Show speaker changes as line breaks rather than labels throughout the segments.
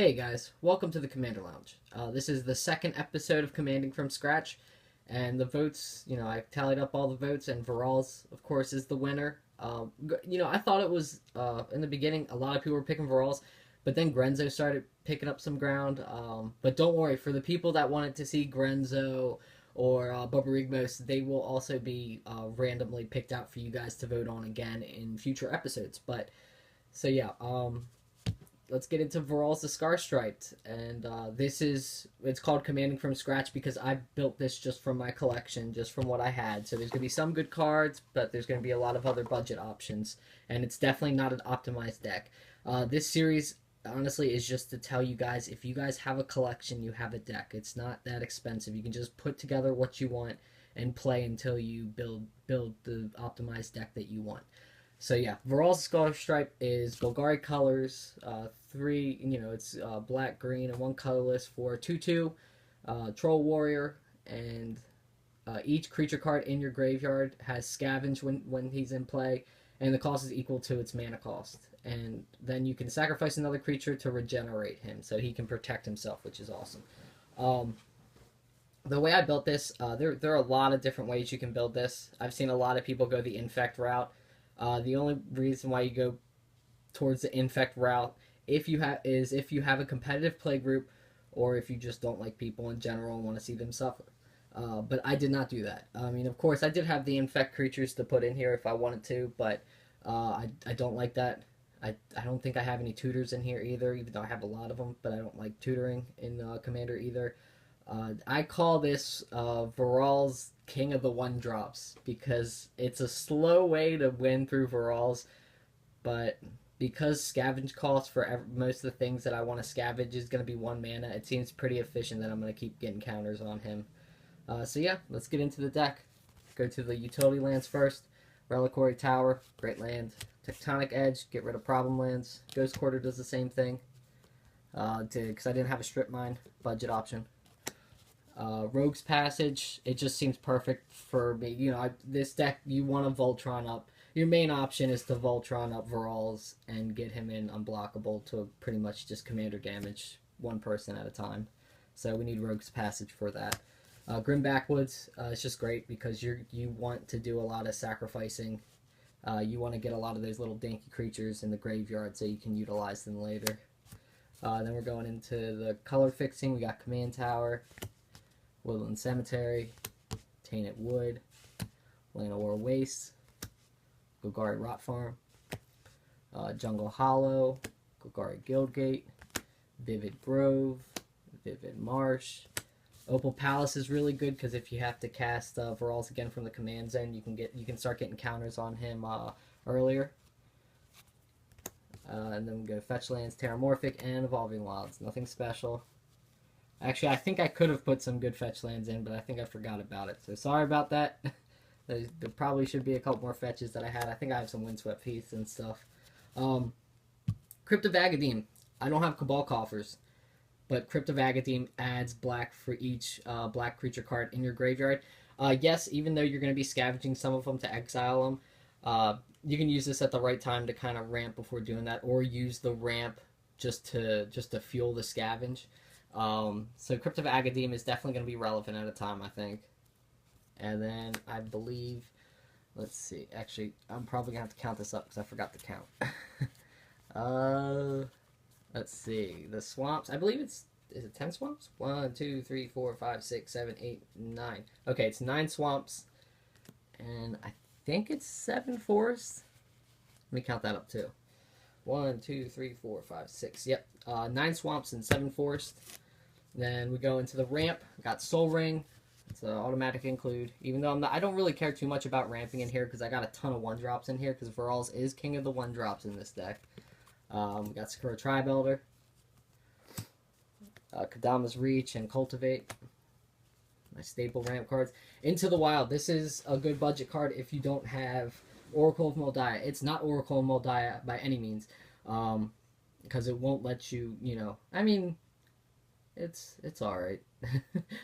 Hey guys, welcome to the Commander Lounge. This is the second episode of Commanding from Scratch, and the votes, I tallied up all the votes, and Varal's, of course, is the winner. I thought it was, in the beginning, a lot of people were picking Varal's, but then Grenzo started picking up some ground. But don't worry, for the people that wanted to see Grenzo or Bubarigmos, they will also be randomly picked out for you guys to vote on again in future episodes. Let's get into Varal's the Scar Striped, and it's called Commanding from Scratch because I built this just from my collection, just from what I had. So there's going to be some good cards, but there's going to be a lot of other budget options, and it's definitely not an optimized deck. This series, honestly, is just to tell you guys, if you guys have a collection, you have a deck. It's not that expensive. You can just put together what you want and play until you build the optimized deck that you want. So yeah, Varal's Scar Stripe is Golgari colors, it's black, green, and one colorless for 2/2, Troll Warrior, and each creature card in your graveyard has Scavenge when he's in play, and the cost is equal to its mana cost. And then you can sacrifice another creature to regenerate him, so he can protect himself, which is awesome. The way I built this, there are a lot of different ways you can build this. I've seen a lot of people go the Infect route. The only reason why you go towards the Infect route if you have a competitive play group, or if you just don't like people in general and want to see them suffer. But I did not do that. I mean, of course, I did have the Infect creatures to put in here if I wanted to, but I don't like that. I don't think I have any tutors in here either, even though I have a lot of them, but I don't like tutoring in Commander either. I call this Varal's King of the One-Drops, because it's a slow way to win through Varal's, but because scavenge cost for most of the things that I want to scavenge is going to be 1 mana, it seems pretty efficient that I'm going to keep getting counters on him. So yeah, let's get into the deck. Go to the utility lands first. Reliquary Tower, great land. Tectonic Edge, get rid of problem lands. Ghost Quarter does the same thing, because I didn't have a strip mine budget option. Rogue's Passage, it just seems perfect for me. This deck, you want to Voltron up. Your main option is to Voltron up Varal's and get him in unblockable to pretty much just commander damage one person at a time. So we need Rogue's Passage for that. Grim Backwoods, it's just great because you want to do a lot of sacrificing. You want to get a lot of those little dinky creatures in the graveyard so you can utilize them later. Then we're going into the color fixing. We got Command Tower, Woodland Cemetery, Tainted Wood, Llanowar Waste, Golgari Rot Farm, Jungle Hollow, Golgari Guildgate, Vivid Grove, Vivid Marsh. Opal Palace is really good because if you have to cast Varal's again from the command zone, you can start getting counters on him earlier. And then we go Fetch Lands, Terramorphic, and Evolving Wilds. Nothing special. Actually, I think I could have put some good fetch lands in, but I think I forgot about it. So sorry about that. There probably should be a couple more fetches that I had. I think I have some Windswept Heath and stuff. Crypt of Agadeem. I don't have Cabal Coffers, but Crypt of Agadeem adds black for each black creature card in your graveyard. Yes, even though you're going to be scavenging some of them to exile them, you can use this at the right time to kind of ramp before doing that, or use the ramp just to fuel the scavenge. So Crypt of Agadeem is definitely going to be relevant at a time, I think. And then I believe, let's see, actually, I'm probably going to have to count this up because I forgot to count. Let's see, the swamps, I believe is it 10 swamps? 1, 2, 3, 4, 5, 6, 7, 8, 9. Okay, it's 9 swamps, and I think it's 7 forests. Let me count that up too. 1, 2, 3, 4, 5, 6. Yep, 9 swamps and 7 forests. Then we go into the ramp. Got Soul Ring. It's an automatic include. Even though I don't really care too much about ramping in here because I got a ton of 1-drops in here because Varal's is king of the 1-drops in this deck. We got Sakura Tribe Elder, Kadama's Reach, and Cultivate. My staple ramp cards. Into the Wild. This is a good budget card if you don't have Oracle of Moldiah. It's not Oracle of Moldiah by any means, because it won't let you, I mean, it's alright.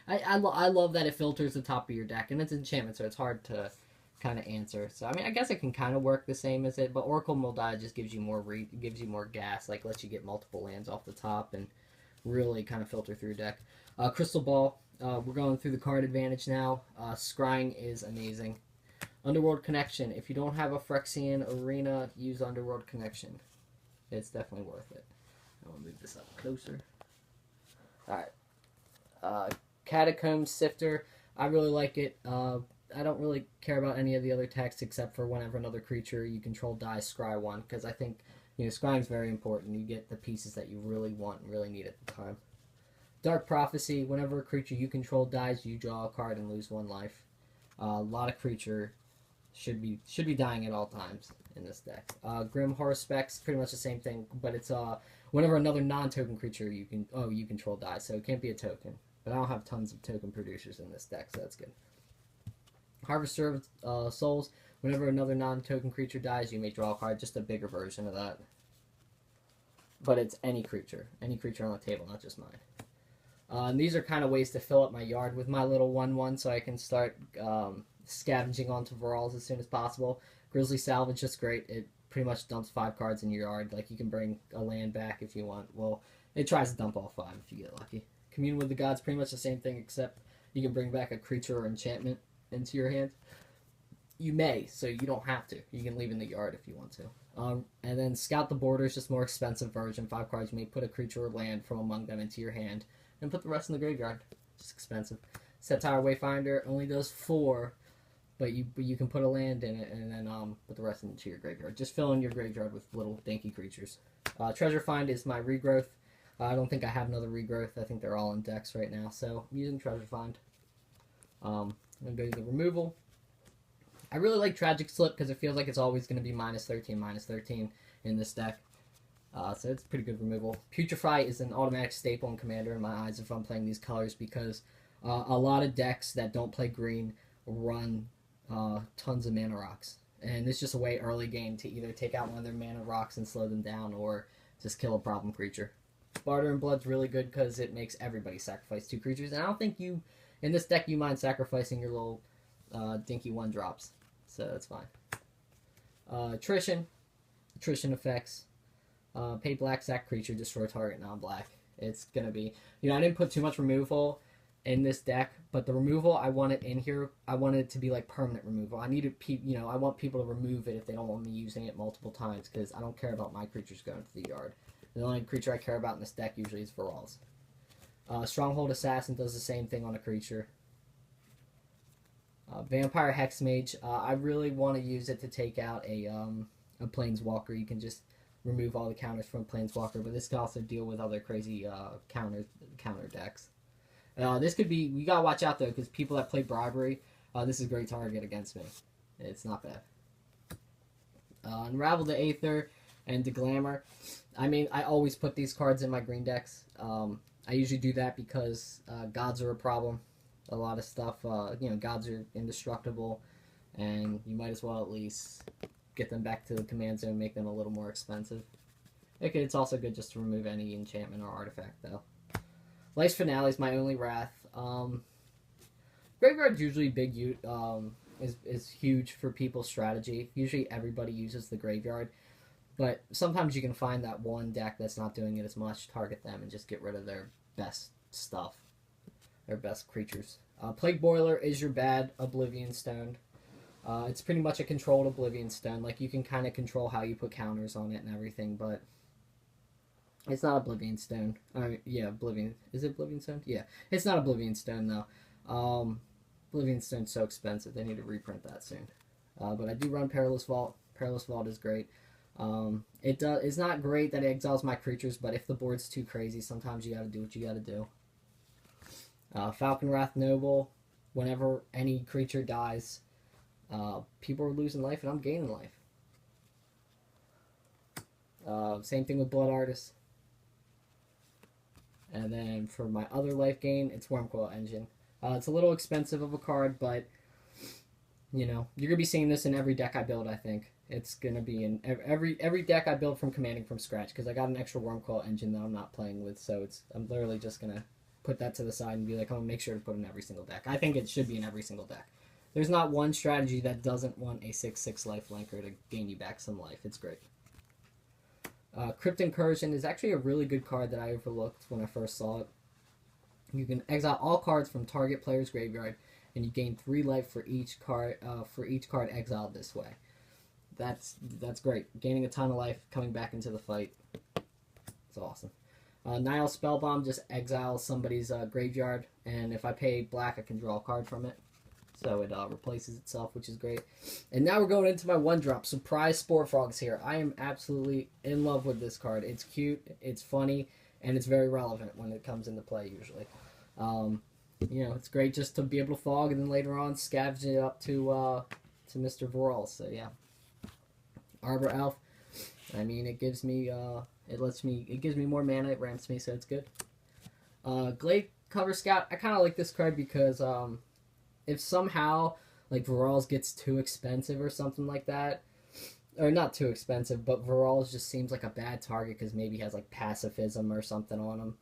I love that it filters the top of your deck, and it's enchantment, so it's hard to kind of answer. So I mean, I guess it can kind of work the same as it, but Oracle Moldiah just gives you more gas, like lets you get multiple lands off the top, and really kind of filter through deck. Crystal Ball. We're going through the card advantage now. Scrying is amazing. Underworld Connection. If you don't have a Phyrexian Arena, use Underworld Connection. It's definitely worth it. I'm going to move this up closer. Alright. Catacomb Sifter. I really like it. I don't really care about any of the other text except for whenever another creature you control dies, scry one. Because I think, scrying is very important. You get the pieces that you really want and really need at the time. Dark Prophecy. Whenever a creature you control dies, you draw a card and lose 1 life. A lot of creature should be dying at all times in this deck. Grim Horror Specs, pretty much the same thing, but it's whenever another non-token creature you control dies, so it can't be a token. But I don't have tons of token producers in this deck, so that's good. Harvester of Souls, whenever another non-token creature dies, you may draw a card, just a bigger version of that. But it's any creature on the table, not just mine. And these are kind of ways to fill up my yard with my little 1/1, so I can start scavenging onto Varals as soon as possible. Grizzly Salvage, just great. It pretty much dumps 5 cards in your yard. Like, you can bring a land back if you want. Well, it tries to dump all 5 if you get lucky. Commune with the Gods, pretty much the same thing, except you can bring back a creature or enchantment into your hand. You may, so you don't have to. You can leave in the yard if you want to. And then Scout the Borders, just more expensive version. 5 cards, you may put a creature or land from among them into your hand, and put the rest in the graveyard. Just expensive. Satire Wayfinder only does 4, but you can put a land in it and then put the rest into your graveyard. Just fill in your graveyard with little dinky creatures. Treasure Find is my regrowth. I don't think I have another regrowth. I think they're all in decks right now, so I'm using Treasure Find. I'm going to go to the removal. I really like Tragic Slip because it feels like it's always going to be -13 in this deck. So it's pretty good removal. Putrefy is an automatic staple in Commander in my eyes if I'm playing these colors, because a lot of decks that don't play green run tons of mana rocks. And it's just a way early game to either take out one of their mana rocks and slow them down, or just kill a problem creature. Barter and Blood's really good because it makes everybody sacrifice 2 creatures. And I don't think in this deck, you mind sacrificing your little dinky 1-drops. So that's fine. Attrition effects. Pay black, sack creature, destroy target non-black. It's going to be... I didn't put too much removal in this deck, but the removal, I want it in here. I want it to be like permanent removal. I want people to remove it if they don't want me using it multiple times, because I don't care about my creatures going to the yard. The only creature I care about in this deck usually is Varals. Stronghold Assassin does the same thing on a creature. Vampire Hexmage, I really want to use it to take out a Planeswalker. You can just remove all the counters from Planeswalker, but this can also deal with other crazy counter decks. This could be... You gotta watch out, though, because people that play Bribery, this is a great target against me. It's not bad. Unravel the Aether and Deglamour. I mean, I always put these cards in my green decks. I usually do that because gods are a problem. A lot of stuff, gods are indestructible, and you might as well at least get them back to the command zone and make them a little more expensive. Okay, it's also good just to remove any enchantment or artifact, though. Life's Finale is my only Wrath. Graveyard's usually is huge for people's strategy. Usually everybody uses the graveyard, but sometimes you can find that one deck that's not doing it as much, target them, and just get rid of their best stuff. Their best creatures. Plague Boiler is your bad Oblivion Stone. It's pretty much a controlled Oblivion Stone. Like, you can kind of control how you put counters on it and everything, but it's not Oblivion Stone. Yeah, Oblivion. Is it Oblivion Stone? Yeah. It's not Oblivion Stone, though. Oblivion Stone's so expensive. They need to reprint that soon. But I do run Perilous Vault. Perilous Vault is great. It's not great that it exiles my creatures, but if the board's too crazy, sometimes you gotta do what you gotta do. Falcon Wrath Noble. Whenever any creature dies, people are losing life and I'm gaining life. Same thing with Blood Artist. And then for my other life gain, it's Wormcoil Engine. It's a little expensive of a card, but you're gonna be seeing this in every deck I build. I think it's gonna be in every deck I build from commanding from scratch, because I got an extra Wormcoil Engine that I'm not playing with. So I'm literally just gonna put that to the side and be like, I'm gonna make sure to put it in every single deck. I think it should be in every single deck. There's not one strategy that doesn't want a 6/6 life linker to gain you back some life. It's great. Crypt Incursion is actually a really good card that I overlooked when I first saw it. You can exile all cards from target player's graveyard, and you gain 3 life for each card. For each card exiled this way. That's great. Gaining a ton of life, coming back into the fight. It's awesome. Nile Spellbomb just exiles somebody's graveyard, and if I pay black, I can draw a card from it. So it replaces itself, which is great. And now we're going into my 1-drop. Surprise Spore Frog's here. I am absolutely in love with this card. It's cute, it's funny, and it's very relevant when it comes into play usually. It's great just to be able to fog and then later on scavenge it up to Mr. Vorol. So yeah. Arbor Elf. I mean, it gives me it gives me more mana, it ramps me, so it's good. Glade Cover Scout. I kind of like this card because if somehow like Vorals gets too expensive or something like that, or not too expensive, but Vorals just seems like a bad target because maybe he has like pacifism or something on him.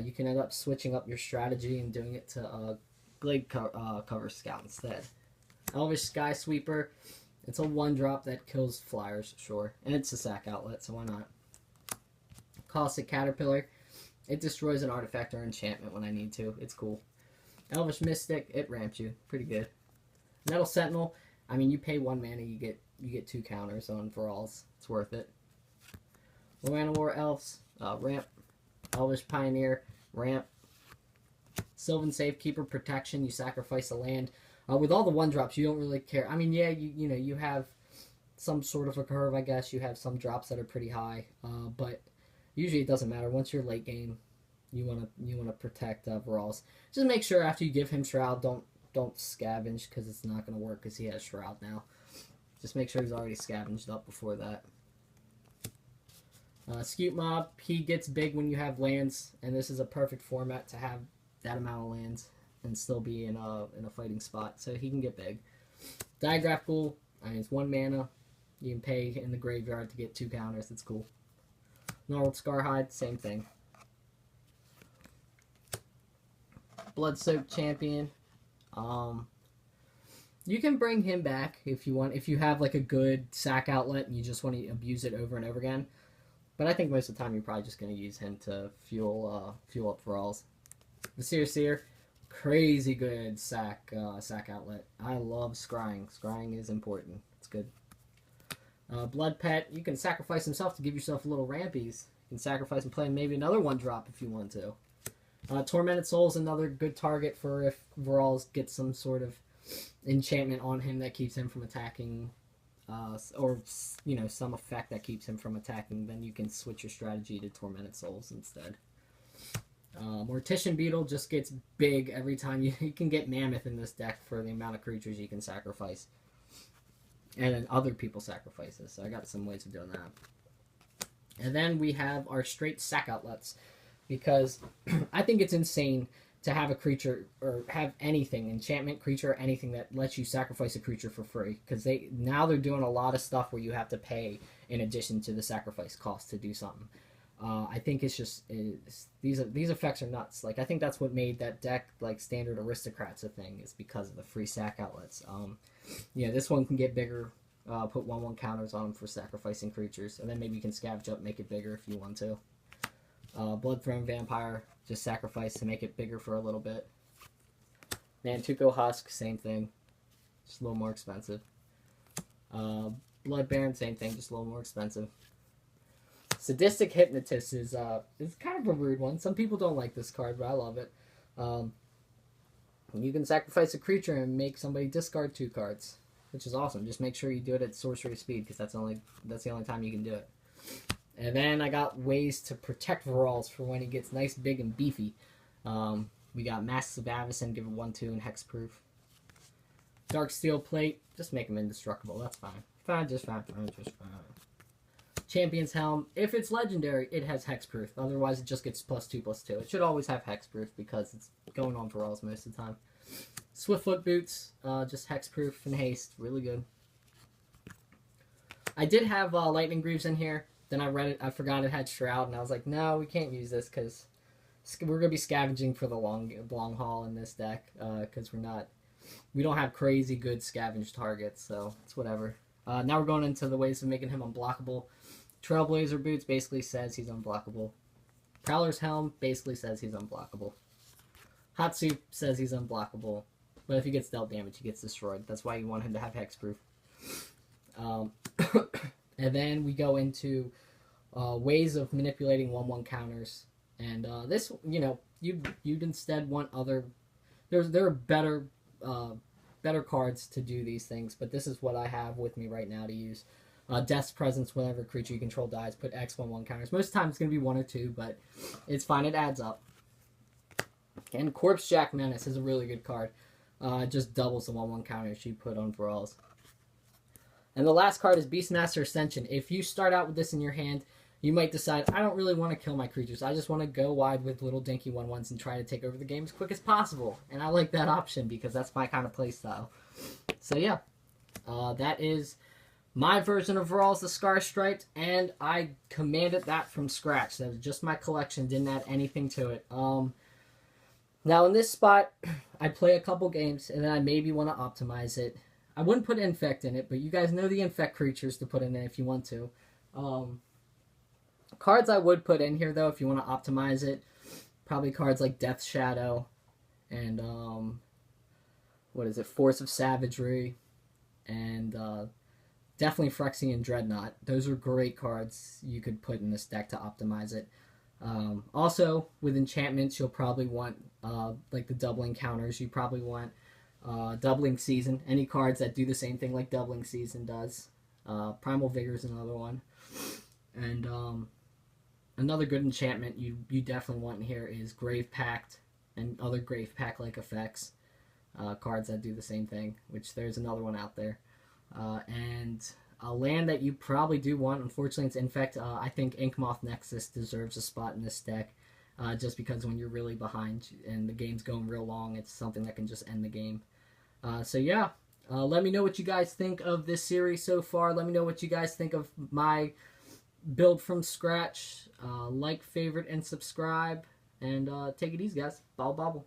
You can end up switching up your strategy and doing it to Glade Cover Scout instead. Elvish Sky Sweeper. It's a 1-drop that kills flyers, sure. And it's a sack outlet, so why not? Caustic Caterpillar. It destroys an artifact or enchantment when I need to. It's cool. Elvish Mystic. It ramps you. Pretty good. Metal Sentinel. I mean, you pay 1 mana, you get 2 counters on Vorals. It's worth it. Llanowar Elves. Ramp. Elvish Pioneer. Ramp. Sylvan Safekeeper Protection. You sacrifice a land. With all the 1-drops, you don't really care. I mean, yeah, you have some sort of a curve, I guess. You have some drops that are pretty high, but usually it doesn't matter. Once you're late game, you wanna protect Vorals. Just make sure after you give him Shroud, don't scavenge because it's not gonna work because he has Shroud now. Just make sure he's already scavenged up before that. Scute Mob, he gets big when you have lands, and this is a perfect format to have that amount of lands and still be in a fighting spot, so he can get big. Digraph Ghoul, I mean, it's 1 mana. You can pay in the graveyard to get 2 counters. It's cool. Gnarled Scarhide, same thing. Blood-Soaked Champion. You can bring him back if you want. If you have like a good sack outlet and you just want to abuse it over and over again. But I think most of the time you're probably just going to use him to fuel up Vorals. Visir Seer. Crazy good sack outlet. I love scrying. Scrying is important. It's good. Blood Pet. You can sacrifice himself to give yourself a little rampies. You can sacrifice and play maybe another 1-drop if you want to. Tormented Soul is another good target for if Vorals gets some sort of enchantment on him that keeps him from attacking, or some effect that keeps him from attacking. Then you can switch your strategy to Tormented Souls instead. Mortician Beetle just gets big every time. You can get Mammoth in this deck for the amount of creatures you can sacrifice. And then other people sacrifices. So I got some ways of doing that. And then we have our straight sack outlets. Because I think it's insane to have a creature, or have anything, enchantment, creature, anything that lets you sacrifice a creature for free. Because they're doing a lot of stuff where you have to pay in addition to the sacrifice cost to do something. I think these effects are nuts. Like, I think that's what made that deck like Standard Aristocrats a thing, is because of the free sack outlets. This one can get bigger. Put 1/1 counters on them for sacrificing creatures, and then maybe you can scavenge up, make it bigger if you want to. Bloodthrone Vampire, just sacrifice to make it bigger for a little bit. Nantuko Husk, same thing, just a little more expensive. Blood Baron, same thing, just a little more expensive. Sadistic Hypnotist is kind of a weird one. Some people don't like this card, but I love it. You can sacrifice a creature and make somebody discard 2 cards, which is awesome. Just make sure you do it at sorcery speed, because that's the only time you can do it. And then I got ways to protect Vorals for when he gets nice, big, and beefy. We got Masks of Avacyn, give it 1/2 and hexproof. Dark Steel Plate, just make him indestructible. That's fine. Just fine. Champion's Helm, if it's legendary, it has hexproof. Otherwise, it just gets +2/+2. It should always have hexproof because it's going on Vorals most of the time. Swiftfoot Boots, just hexproof and haste, really good. I did have Lightning Greaves in here. Then I read it, I forgot it had Shroud, and I was like, no, we can't use this because we're going to be scavenging for the long haul in this deck, because we don't have crazy good scavenge targets, so it's whatever. Now we're going into the ways of making him unblockable. Trailblazer Boots basically says he's unblockable. Prowler's Helm basically says he's unblockable. Hot Soup says he's unblockable. But if he gets dealt damage, he gets destroyed. That's why you want him to have hexproof. And then we go into ways of manipulating 1/1 counters. And this, you'd instead want other... There are better cards to do these things, but this is what I have with me right now to use. Death's Presence, whenever a creature you control dies, put X 1/1 counters. Most of the time it's going to be 1 or 2, but it's fine. It adds up. And Corpse Jack Menace is a really good card. It just doubles the 1/1 counters you put on Brawls. And the last card is Beastmaster Ascension. If you start out with this in your hand, you might decide, I don't really want to kill my creatures. I just want to go wide with little dinky 1/1s and try to take over the game as quick as possible. And I like that option because that's my kind of play style. So yeah, that is my version of Brawls, the Scar Striped, and I commanded that from scratch. That was just my collection, didn't add anything to it. Now in this spot, I play a couple games, and then I maybe want to optimize it. I wouldn't put Infect in it, but you guys know the Infect creatures to put in it if you want to. Cards I would put in here, though, if you want to optimize it, probably cards like Death Shadow, and, Force of Savagery, and, definitely Phyrexian Dreadnought. Those are great cards you could put in this deck to optimize it. Also, with enchantments, you'll probably want, like the doubling counters. You probably want Doubling Season. Any cards that do the same thing like Doubling Season does. Primal Vigor is another one. And another good enchantment you definitely want in here is Grave Pact and other Grave Pact-like effects. Cards that do the same thing, which there's another one out there. And a land that you probably do want, unfortunately, it's Infect. I think Inkmoth Nexus deserves a spot in this deck, just because when you're really behind and the game's going real long, it's something that can just end the game. So yeah, let me know what you guys think of this series so far. Let me know what you guys think of my build from scratch. Like, favorite, and subscribe. And take it easy, guys. Bobble, bobble.